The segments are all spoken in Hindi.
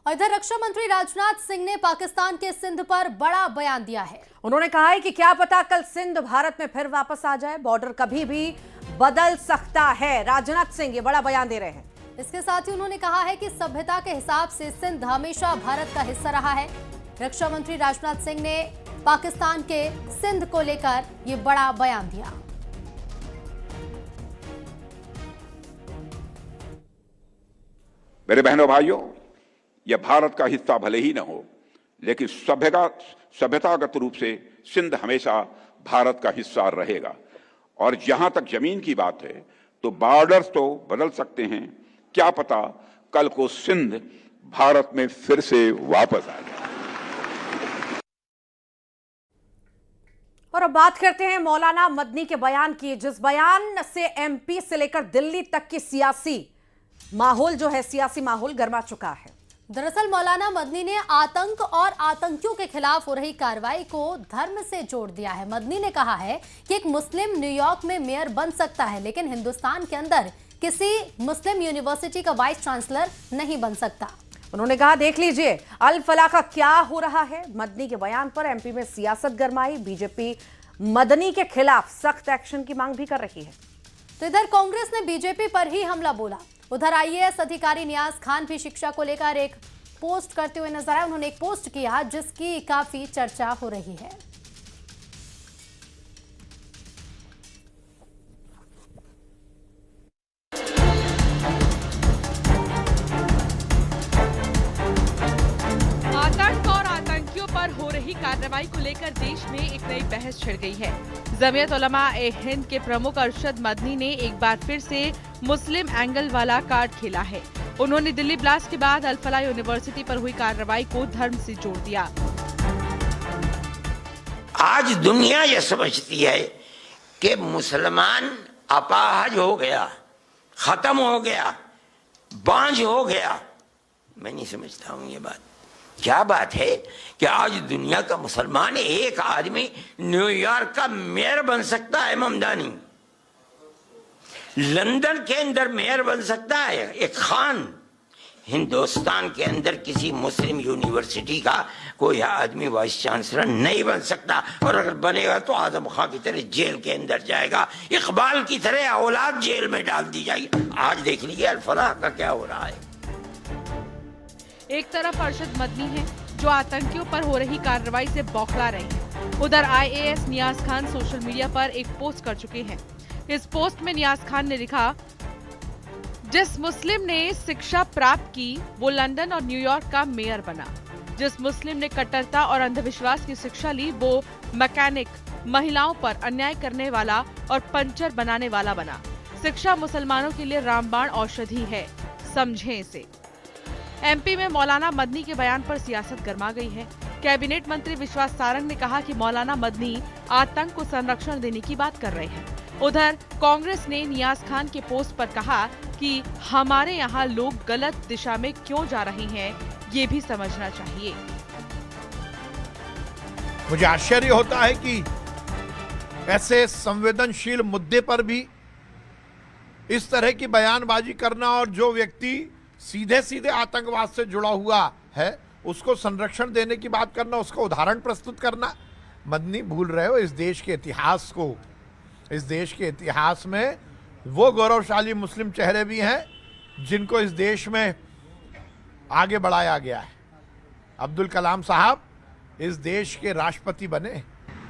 और इधर रक्षा मंत्री राजनाथ सिंह ने पाकिस्तान के सिंध पर बड़ा बयान दिया है। उन्होंने कहा है कि क्या पता कल सिंध भारत में फिर वापस आ जाए, बॉर्डर कभी भी बदल सकता है। राजनाथ सिंह ये बड़ा बयान दे रहे हैं। इसके साथ ही उन्होंने कहा है कि सभ्यता के हिसाब से सिंध हमेशा भारत का हिस्सा रहा है। रक्षा मंत्री राजनाथ सिंह ने पाकिस्तान के सिंध को लेकर ये बड़ा बयान दिया। मेरे बहनों भाइयों, यह भारत का हिस्सा भले ही न हो, लेकिन सभ्यतागत रूप से सिंध हमेशा भारत का हिस्सा रहेगा। और जहां तक जमीन की बात है तो बॉर्डर्स तो बदल सकते हैं, क्या पता कल को सिंध भारत में फिर से वापस आ जाए। और अब बात करते हैं मौलाना मदनी के बयान की, जिस बयान से एमपी से लेकर दिल्ली तक की सियासी माहौल जो है, सियासी माहौल गर्मा चुका है। दरअसल मौलाना मदनी ने आतंक और आतंकियों के खिलाफ हो रही कार्रवाई को धर्म से जोड़ दिया है। मदनी ने कहा है कि एक मुस्लिम न्यूयॉर्क में मेयर बन सकता है, लेकिन हिंदुस्तान के अंदर किसी मुस्लिम यूनिवर्सिटी का वाइस चांसलर नहीं बन सकता। उन्होंने कहा, देख लीजिए अल फलाह का क्या हो रहा है। मदनी के बयान पर एमपी में सियासत गरमाई। बीजेपी मदनी के खिलाफ सख्त एक्शन की मांग भी कर रही है। तो इधर कांग्रेस ने बीजेपी पर ही हमला बोला। उधर आईएएस अधिकारी नियाज खान भी शिक्षा को लेकर एक पोस्ट करते हुए नजर आए। उन्होंने एक पोस्ट किया जिसकी काफी चर्चा हो रही है। आतंक और आतंकियों पर हो रही कार्रवाई को लेकर देश में एक नई बहस छिड़ गई है। जमीयत उलमा ए हिंद के प्रमुख अरशद मदनी ने एक बार फिर से मुस्लिम एंगल वाला कार्ड खेला है। उन्होंने दिल्ली ब्लास्ट के बाद अल फलाह यूनिवर्सिटी पर हुई कार्रवाई को धर्म से जोड़ दिया। आज दुनिया ये समझती है कि मुसलमान अपाहज हो गया, खत्म हो गया, बांझ हो गया। मैं नहीं समझता हूँ ये बात। क्या बात है कि आज दुनिया का मुसलमान एक आदमी न्यूयॉर्क का मेयर बन सकता है, ममदानी लंदन के अंदर मेयर बन सकता है, एक खान हिंदुस्तान के अंदर किसी मुस्लिम यूनिवर्सिटी का कोई आदमी वाइस चांसलर नहीं बन सकता। और अगर बनेगा तो आजम खां की तरह जेल के अंदर जाएगा, इकबाल की तरह औलाद जेल में डाल दी जाएगी। आज देख लीजिए अल फलाह का क्या हो रहा है। एक तरफ अरशद मदनी है जो आतंकियों पर हो रही कार्रवाई से बौखला रहे हैं। उधर आईएएस नियाज खान सोशल मीडिया पर एक पोस्ट कर चुके हैं। इस पोस्ट में नियाज खान ने लिखा, जिस मुस्लिम ने शिक्षा प्राप्त की वो लंदन और न्यूयॉर्क का मेयर बना। जिस मुस्लिम ने कट्टरता और अंधविश्वास की शिक्षा ली वो मैकेनिक, महिलाओं पर अन्याय करने वाला और पंचर बनाने वाला बना। शिक्षा मुसलमानों के लिए रामबाण औषधि है, समझें इसे। एमपी में मौलाना मदनी के बयान पर सियासत गर्मा गई है। कैबिनेट मंत्री विश्वास सारंग ने कहा कि मौलाना मदनी आतंक को संरक्षण देने की बात कर रहे हैं। उधर कांग्रेस ने नियाज खान के पोस्ट पर कहा कि हमारे यहाँ लोग गलत दिशा में क्यों जा रहे हैं, ये भी समझना चाहिए। मुझे आश्चर्य होता है कि ऐसे संवेदनशील मुद्दे पर भी इस तरह की बयानबाजी करना और जो व्यक्ति सीधे सीधे आतंकवाद से जुड़ा हुआ है उसको संरक्षण देने की बात करना, उसका उदाहरण प्रस्तुत करना। मदनी भूल रहे हो इस देश के इतिहास को। इस देश के इतिहास में वो गौरवशाली मुस्लिम चेहरे भी हैं जिनको इस देश में आगे बढ़ाया गया है। अब्दुल कलाम साहब इस देश के राष्ट्रपति बने।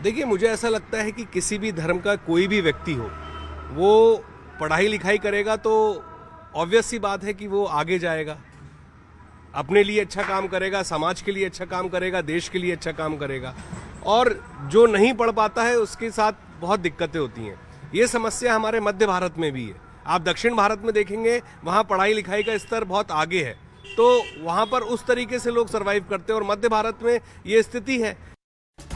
देखिए, मुझे ऐसा लगता है कि किसी भी धर्म का कोई भी व्यक्ति हो, वो पढ़ाई लिखाई करेगा तो ऑब्वियस सी बात है कि वो आगे जाएगा, अपने लिए अच्छा काम करेगा, समाज के लिए अच्छा काम करेगा, देश के लिए अच्छा काम करेगा। और जो नहीं पढ़ पाता है उसके साथ बहुत दिक्कतें होती हैं। ये समस्या हमारे मध्य भारत में भी है। आप दक्षिण भारत में देखेंगे, वहाँ पढ़ाई लिखाई का स्तर बहुत आगे है, तो वहाँ पर उस तरीके से लोग सर्वाइव करते हैं। और मध्य भारत में ये स्थिति है।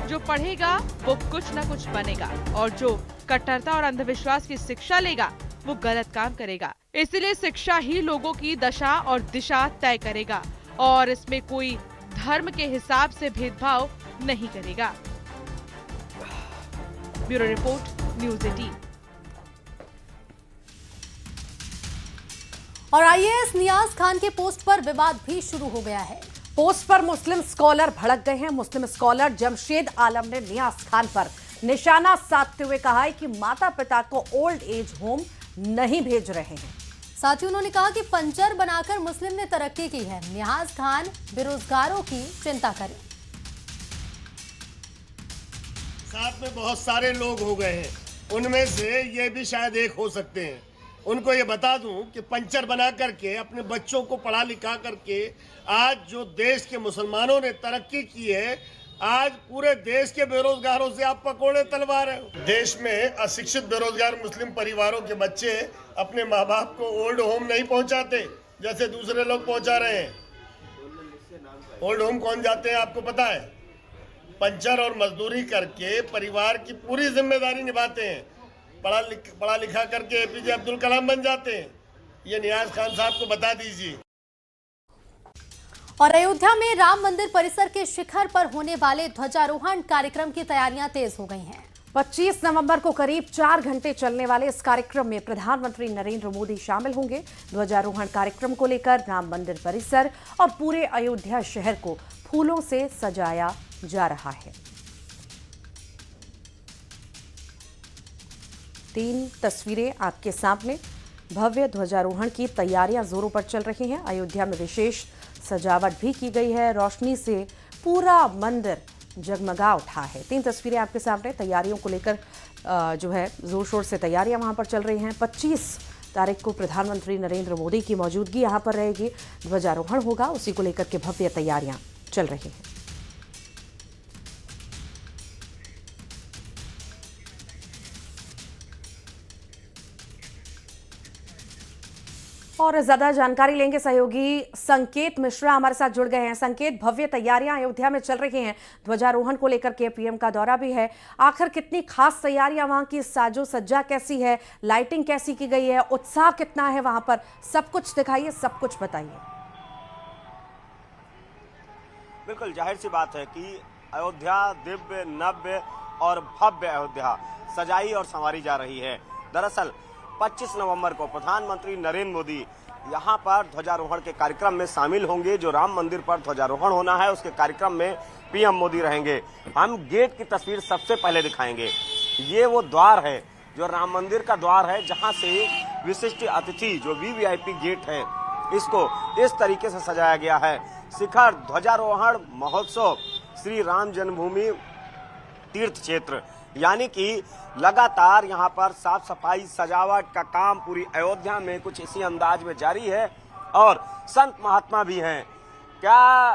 जो पढ़ेगा वो कुछ न कुछ बनेगा, और जो कट्टरता और अंधविश्वास की शिक्षा लेगा वो गलत काम करेगा। इसलिए शिक्षा ही लोगों की दशा और दिशा तय करेगा, और इसमें कोई धर्म के हिसाब से भेदभाव नहीं करेगा। Bureau report, news 18। और आईएएस नियाज खान के पोस्ट पर विवाद भी शुरू हो गया है। पोस्ट पर मुस्लिम स्कॉलर भड़क गए हैं। मुस्लिम स्कॉलर जमशेद आलम ने नियाज खान पर निशाना साधते हुए कहा है कि माता पिता को ओल्ड एज होम नहीं भेज रहे हैं। साथ ही उन्होंने कहा कि पंचर बनाकर मुस्लिम ने तरक्की की है। नियाज खान बेरोजगारों की चिंता करें। साथ में बहुत सारे लोग हो गए हैं, उनमें से ये भी शायद एक हो सकते हैं। उनको ये बता दूं कि पंचर बना करके अपने बच्चों को पढ़ा लिखा करके आज जो देश के मुसलमानों ने तरक्की की है, आज पूरे देश के बेरोजगारों से आप पकोड़े तलवा रहे हो। देश में अशिक्षित बेरोजगार मुस्लिम परिवारों के बच्चे अपने माँ बाप को ओल्ड होम नहीं पहुंचाते जैसे दूसरे लोग पहुंचा रहे हैं। ओल्ड होम कौन जाते हैं आपको पता है? पंचर और मजदूरी करके परिवार की पूरी जिम्मेदारी निभाते हैं। पढ़ा लिखा करके एपीजे अब्दुल कलाम बन जाते हैं। ये नियाज खान साहब को बता दीजिए। और अयोध्या में राम मंदिर परिसर के शिखर पर होने वाले ध्वजारोहण कार्यक्रम की तैयारियां तेज हो गई हैं। 25 नवंबर को करीब 4 घंटे चलने वाले इस कार्यक्रम में प्रधानमंत्री नरेंद्र मोदी शामिल होंगे। ध्वजारोहण कार्यक्रम को लेकर राम मंदिर परिसर और पूरे अयोध्या शहर को फूलों से सजाया जा रहा है। 3 तस्वीरें आपके सामने। भव्य ध्वजारोहण की तैयारियां जोरों पर चल रही हैं। अयोध्या में विशेष सजावट भी की गई है। रोशनी से पूरा मंदिर जगमगा उठा है। 3 तस्वीरें आपके सामने। तैयारियों को लेकर जो है जोर शोर से तैयारियां वहां पर चल रही हैं। 25 तारीख को प्रधानमंत्री नरेंद्र मोदी की मौजूदगी यहां पर रहेगी। ध्वजारोहण होगा, उसी को लेकर के भव्य तैयारियां चल रही हैं। और ज्यादा जानकारी लेंगे सहयोगी संकेत मिश्रा हमारे साथ जुड़ गए हैं। संकेत, भव्य तैयारियां अयोध्या में चल रही हैं, ध्वजारोहण को लेकर के पीएम का दौरा भी है। आखिर कितनी खास तैयारियां, वहां की साजो सज्जा कैसी है, लाइटिंग कैसी की गई है, उत्साह कितना है वहां पर, सब कुछ दिखाइए, सब कुछ बताइए। बिल्कुल जाहिर सी बात है कि अयोध्या दिव्य नव्य और भव्य अयोध्या सजाई और संवारी जा रही है। दरअसल 25 नवंबर को प्रधानमंत्री नरेंद्र मोदी यहां पर ध्वजारोहण के कार्यक्रम में शामिल होंगे। जो राम मंदिर पर ध्वजारोहण होना है उसके कार्यक्रम में पीएम मोदी रहेंगे। हम गेट की तस्वीर सबसे पहले दिखाएंगे। ये वो द्वार है जो राम मंदिर का द्वार है, जहां से विशिष्ट अतिथि जो वीवीआईपी गेट है इसको इस तरीके से सजाया गया है। शिखर ध्वजारोहण महोत्सव श्री राम जन्मभूमि तीर्थ क्षेत्र, यानी कि लगातार यहाँ पर साफ सफाई सजावट का काम पूरी अयोध्या में कुछ इसी अंदाज में जारी है। और संत महात्मा भी हैं। क्या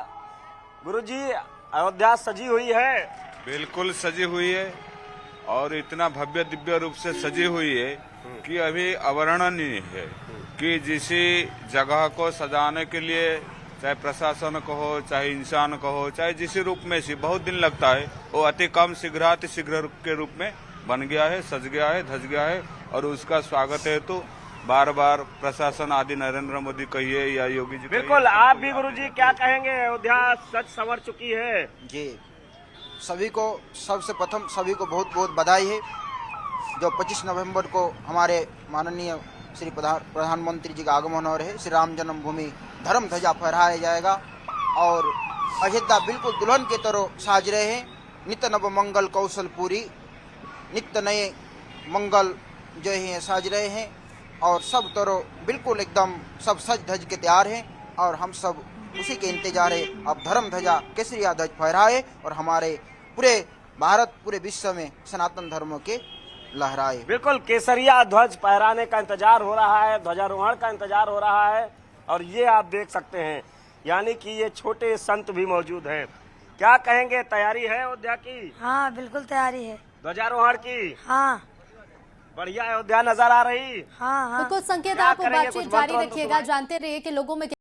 गुरुजी अयोध्या सजी हुई है? बिल्कुल सजी हुई है और इतना भव्य दिव्य रूप से सजी हुई है कि अभी अवर्णनीय है कि जिस जगह को सजाने के लिए चाहे प्रशासन को हो, चाहे इंसान को हो, चाहे जिस रूप में से बहुत दिन लगता है, वो अति कम शीघ्र के रूप में बन गया है, सज गया है, धज गया है। और उसका स्वागत है तो बार बार प्रशासन आदि नरेंद्र मोदी कहिए या योगी जी। बिल्कुल, आप भी गुरुजी क्या कहेंगे? अयोध्या सच संवर चुकी है जी। सभी को सबसे प्रथम सभी को बहुत बहुत बधाई है। जो 25 नवंबर को हमारे माननीय श्री प्रधानमंत्री जी का आगमन हो रहे हैं। श्री राम जन्मभूमि धर्म ध्वजा फहराया जाएगा और अयोध्या बिल्कुल दुल्हन के तरह साज रहे हैं। नित्य नव मंगल कौशल पूरी, नित्य नए मंगल जो है साज रहे हैं और सब तरह बिल्कुल एकदम सब सज धज के तैयार हैं और हम सब उसी के इंतजार है। अब धर्म ध्वजा केसरिया ध्वज फहराए और हमारे पूरे भारत पूरे विश्व में सनातन धर्म के लहराए। बिल्कुल केसरिया ध्वज फहराने का इंतजार हो रहा है, ध्वजारोहण का इंतजार हो रहा है। और ये आप देख सकते हैं, यानी कि ये छोटे संत भी मौजूद हैं। क्या कहेंगे, तैयारी है अयोध्या की? हाँ बिल्कुल तैयारी है ध्वजारोहण की। हाँ बढ़िया अयोध्या नजर आ रही। हाँ हाँ। तो कुछ संकेत आप बातचीत जारी रखिएगा। जानते रहिए कि लोगों में